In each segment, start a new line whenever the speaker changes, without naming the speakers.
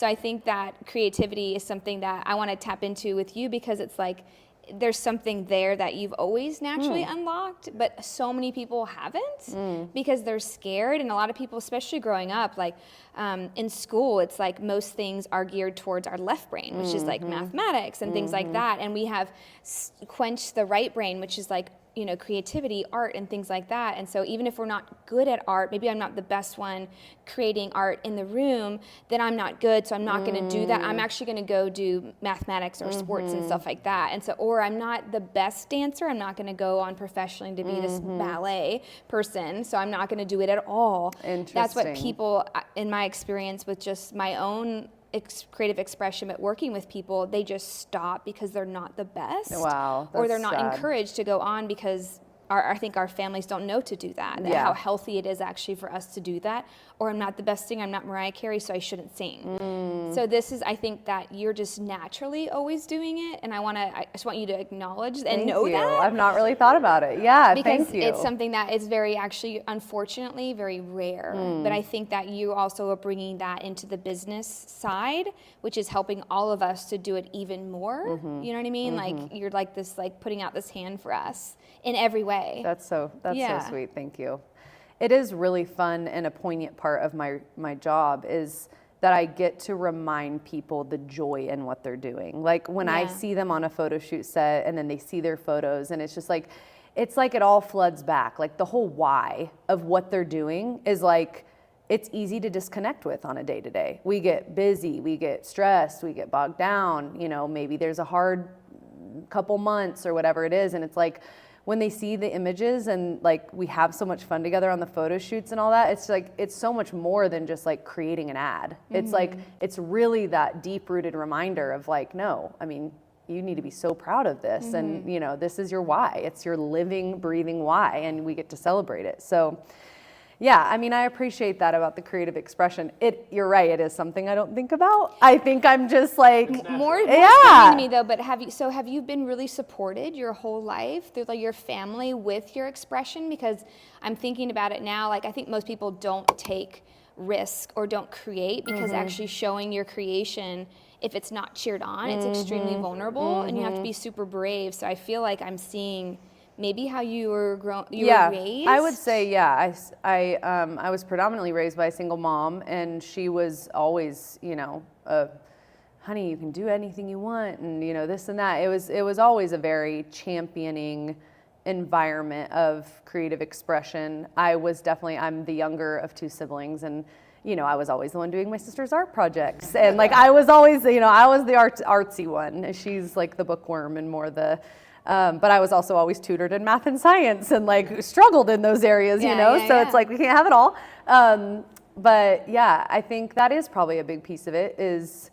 So I think that creativity is something that I want to tap into with you, because it's like there's something there that you've always naturally unlocked, but so many people haven't because they're scared. And a lot of people, especially growing up, like in school, it's like most things are geared towards our left brain, which is like mathematics and things like that. And we have quenched the right brain, which is like, you know, creativity, art, and things like that. And so even if we're not good at art, maybe I'm not the best one creating art in the room, then I'm not good, so I'm not going to do that. I'm actually going to go do mathematics or sports and stuff like that. And so, or I'm not the best dancer, I'm not going to go on professionally to be this ballet person, so I'm not going to do it at all. That's what people, in my experience with just my own creative expression, but working with people, they just stop because they're not the best.
Wow,
or they're not
sad.
Encouraged to go on because I think our families don't know to do that. How healthy it is actually for us to do that. Or I'm not the best singer, I'm not Mariah Carey, so I shouldn't sing. So this is, I think that you're just naturally always doing it, and I just want you to acknowledge and know that.
I've not really thought about it. Yeah,
because
thank you.
It's something that is very, actually, unfortunately, very rare. But I think that you also are bringing that into the business side, which is helping all of us to do it even more. You know what I mean? Like you're like this, like putting out this hand for us in every way.
That's so sweet. Thank you. It is really fun, and a poignant part of my job is that I get to remind people the joy in what they're doing. Like when I see them on a photo shoot set and then they see their photos, and it's just like, it's like it all floods back. Like the whole why of what they're doing is like, it's easy to disconnect with on a day-to-day. We get busy, we get stressed, we get bogged down, you know, maybe there's a hard couple months or whatever it is, and it's like, when they see the images and like we have so much fun together on the photo shoots and all that, it's like, it's so much more than just like creating an ad. It's like, it's really that deep rooted reminder of like, no, I mean, you need to be so proud of this. And you know, this is your why. It's your living, breathing why, and we get to celebrate it. So yeah, I mean, I appreciate that about the creative expression. You're right, it is something I don't think about. I think I'm just like
more to me though. But have you been really supported your whole life through like your family with your expression? Because I'm thinking about it now. Like I think most people don't take risk or don't create because actually showing your creation, if it's not cheered on, it's extremely vulnerable, and you have to be super brave. So I feel like I'm seeing maybe how you were raised?
I would say, I was predominantly raised by a single mom, and she was always, you know, honey, you can do anything you want, and you know, this and that. It was always a very championing environment of creative expression. I'm the younger of two siblings, and you know, I was always the one doing my sister's art projects, and like I was always, you know, I was the artsy one. She's like the bookworm and more the. But I was also always tutored in math and science and like struggled in those areas, you know, so it's like we can't have it all. But yeah, I think that is probably a big piece of it, is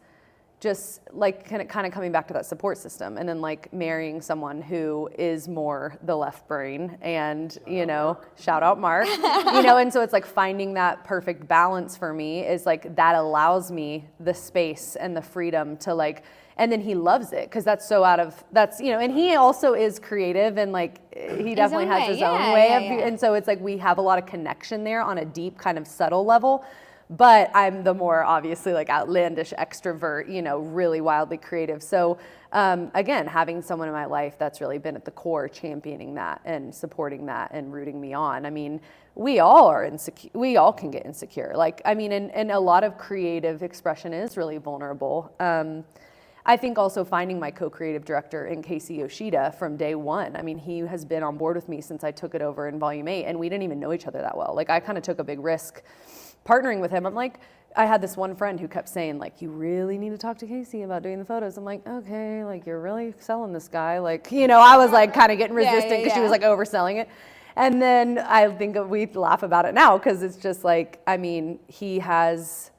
just like kind of coming back to that support system, and then like marrying someone who is more the left brain, and you know, shout out Mark, you know, and so it's like finding that perfect balance for me is like that allows me the space and the freedom to like. And then he loves it because you know, and he also is creative, and like he definitely has his own way and so it's like we have a lot of connection there on a deep kind of subtle level, but I'm the more obviously like outlandish extrovert, you know, really wildly creative. So again, having someone in my life that's really been at the core, championing that and supporting that and rooting me on. I mean, we all are insecure. We all can get insecure. Like, I mean, and a lot of creative expression is really vulnerable. I think also finding my co-creative director in Casey Yoshida from day one. I mean, he has been on board with me since I took it over in Volume 8, and we didn't even know each other that well. Like, I kind of took a big risk partnering with him. I'm like, I had this one friend who kept saying, like, you really need to talk to Casey about doing the photos. I'm like, okay, like, you're really selling this guy. Like, you know, I was like kind of getting resistant because she was like overselling it. And then I think we laugh about it now because it's just like, I mean, he has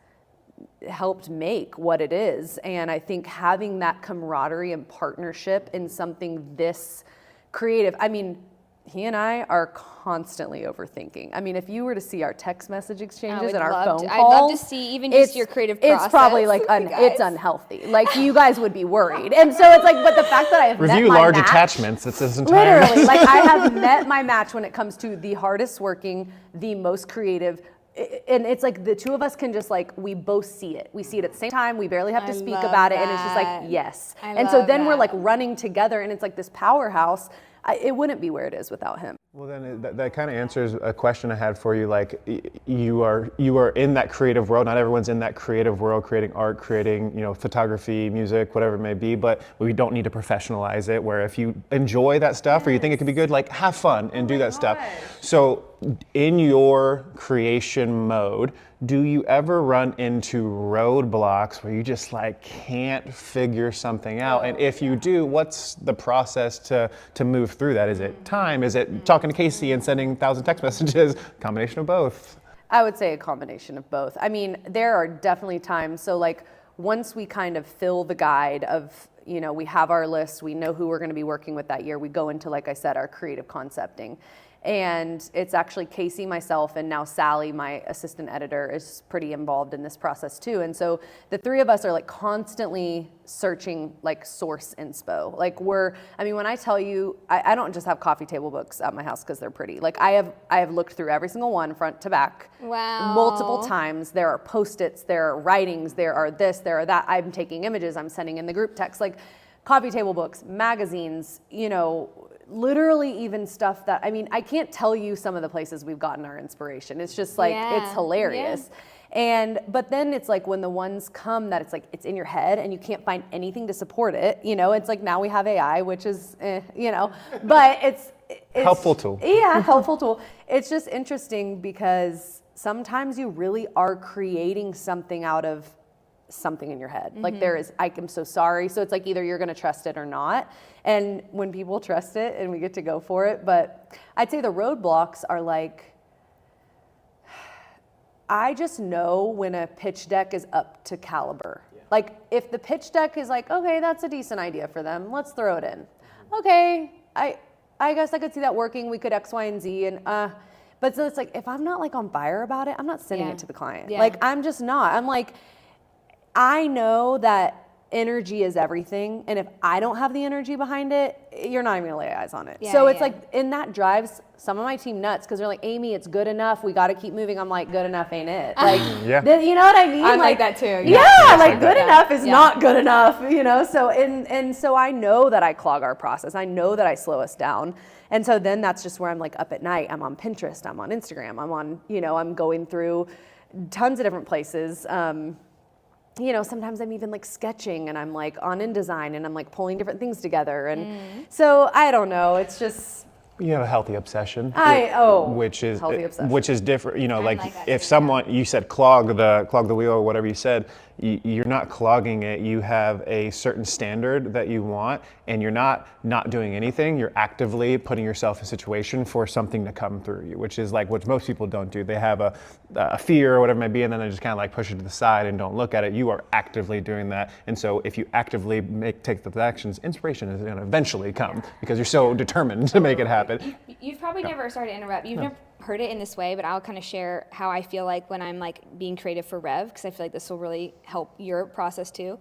helped make what it is. And I think having that camaraderie and partnership in something this creative, I mean, he and I are constantly overthinking. I mean, if you were to see our text message exchanges and our phone calls,
I'd love to see even just your creative process.
It's probably like, it's unhealthy. Like, you guys would be worried. And so it's like, but the fact that I have
review
met my
large
match,
attachments, it's this entire.
Literally, like I have met my match when it comes to the hardest working, the most creative, and it's like the two of us can just like, we both see it. We see it at the same time. We barely have to speak
love
about it. And it's just like,
that.
yes.
I
And so
love
then we're
that.
like running together and it's like this powerhouse. It wouldn't be where it is without him.
Well, then that kind of answers a question I had for you. Like, you are in that creative world. Not everyone's in that creative world, creating art, creating, you know, photography, music, whatever it may be. But we don't need to professionalize it. Where if you enjoy that stuff or you think it could be good, like have fun and do that stuff. So, in your creation mode, do you ever run into roadblocks where you just like can't figure something out? And if you do, what's the process to move through that? Is it time? Is it talking to Casey and sending 1,000 text messages? Combination of both?
I would say a combination of both. I mean, there are definitely times. So like once we kind of fill the guide of, you know, we have our list, we know who we're going to be working with that year. We go into, like I said, our creative concepting. And it's actually Casey, myself, and now Sally, my assistant editor, is pretty involved in this process too. And so the three of us are like constantly searching like source inspo. Like when I tell you, I don't just have coffee table books at my house because they're pretty. Like I have looked through every single one front to back.
Wow.
Multiple times. There are Post-its, there are writings, there are this, there are that. I'm taking images, I'm sending in the group text. Like coffee table books, magazines, you know, literally even stuff that, I mean, I can't tell you some of the places we've gotten our inspiration. It's just like, it's hilarious. Yeah. But then it's like when the ones come that it's like, it's in your head and you can't find anything to support it, you know, it's like now we have AI, which is, you know, but it's
helpful tool.
Yeah, helpful tool. It's just interesting because sometimes you really are creating something out of something in your head. Mm-hmm. Like I'm so sorry. So it's like either you're going to trust it or not. And when people trust it and we get to go for it, but I'd say the roadblocks are like, I just know when a pitch deck is up to caliber. Yeah. Like if the pitch deck is like, okay, that's a decent idea for them, let's throw it in. Okay, I guess I could see that working. We could X, Y, and Z. And but so it's like, if I'm not like on fire about it, I'm not sending it to the client. Yeah. Like I'm just not. I'm like, I know that energy is everything, and if I don't have the energy behind it, you're not even gonna lay eyes on it. Yeah, so it's like, and that drives some of my team nuts because they're like, Amy, it's good enough. We got to keep moving. I'm like, good enough ain't it? Like, you know what I mean?
I'm like that too.
Yeah, like good enough is not good enough, you know? So, and so I know that I clog our process. I know that I slow us down. And so then that's just where I'm like up at night. I'm on Pinterest. I'm on Instagram. I'm on, you know, I'm going through tons of different places. You know, sometimes I'm even like sketching and I'm like on InDesign and I'm like pulling different things together. And so I don't know, it's just.
You have a healthy obsession. Which is different. You know, like if someone, you said clog the wheel or whatever you said, you're not clogging it. You have a certain standard that you want, and you're not doing anything. You're actively putting yourself in a situation for something to come through you, which is like what most people don't do. They have a fear or whatever it may be, and then they just kind of like push it to the side and don't look at it. You are actively doing that, and so if you actively take those actions, inspiration is going to eventually come because you're so determined to make it happen.
You've probably never, sorry to interrupt, you've never heard it in this way, but I'll kind of share how I feel like when I'm like being creative for Rev, because I feel like this will really help your process too.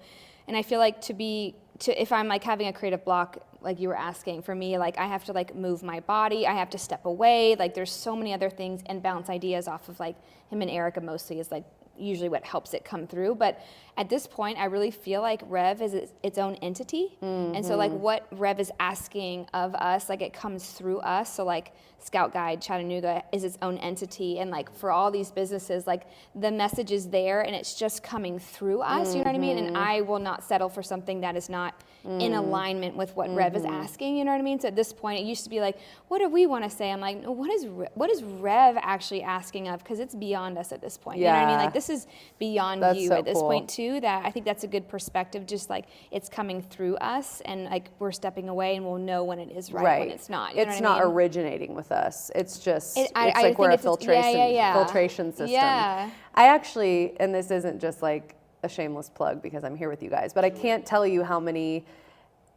And I feel like if I'm like having a creative block, like you were asking, for me, like I have to like move my body, I have to step away, like there's so many other things, and bounce ideas off of like him and Erica mostly is like usually what helps it come through. But at this point, I really feel like Rev is its own entity. Mm-hmm. And so like what Rev is asking of us, like it comes through us. So like Scout Guide Chattanooga is its own entity. And like for all these businesses, like the message is there and it's just coming through us, you know what I mean? And I will not settle for something that is not in alignment with what Rev is asking, you know what I mean? So at this point, it used to be like, what do we want to say? I'm like, no, what is Rev actually asking of? Because it's beyond us at this point, you know what I mean? Like this is beyond you at this point too. That I think that's a good perspective, just like it's coming through us and like we're stepping away and we'll know when it is right. When it's not. You know
it's
what
not
I mean?
originating with us. It's just,
I
like we're a
filtration
system.
Yeah.
I actually, and this isn't just like a shameless plug because I'm here with you guys, but I can't tell you how many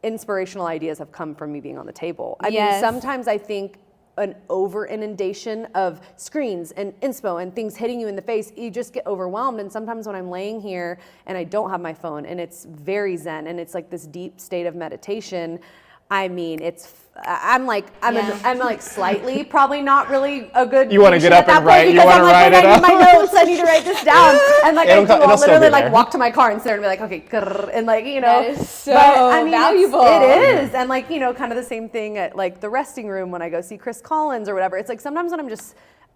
inspirational ideas have come from me being on the table. I mean, sometimes I think an over inundation of screens and inspo and things hitting you in the face, you just get overwhelmed. And sometimes when I'm laying here and I don't have my phone and it's very zen and it's like this deep state of meditation, I mean, I'm like slightly probably not really a good.
You want to get up and write. You want to write it
I
up.
need my notes. I need to write this down. And like
It'll
I'll
still
literally
be
like
there.
walk to my car and sit there and be like, okay, grrr, and like
That is so
valuable.
valuable.
It is, and like kind of the same thing at like the resting room when I go see Chris Collins or whatever. It's like sometimes when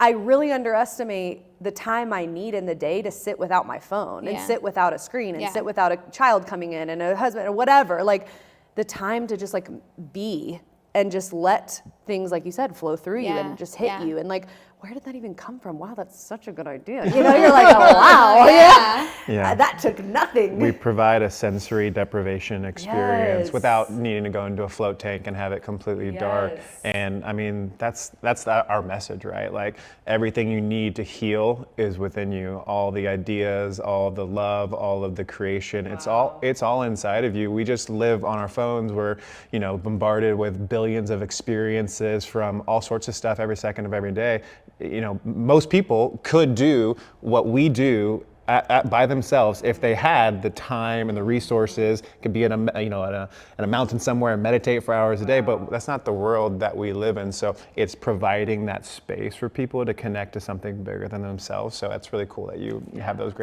I really underestimate the time I need in the day to sit without my phone and sit without a screen and sit without a child coming in and a husband or whatever. Like the time to just like be and just let things, like you said, flow through you and just hit you. And like, where did that even come from? Wow, that's such a good idea. You're like, oh, wow.
Yeah.
That took nothing.
We provide a sensory deprivation experience without needing to go into a float tank and have it completely dark. And I mean, that's our message, right? Like everything you need to heal is within you. All the ideas, all the love, all of the creation, it's all inside of you. We just live on our phones. We're, bombarded with billions of experiences from all sorts of stuff every second of every day. Most people could do what we do by themselves if they had the time and the resources. Could be in a mountain somewhere and meditate for hours a day, but that's not the world that we live in. So it's providing that space for people to connect to something bigger than themselves. So that's really cool that you have those great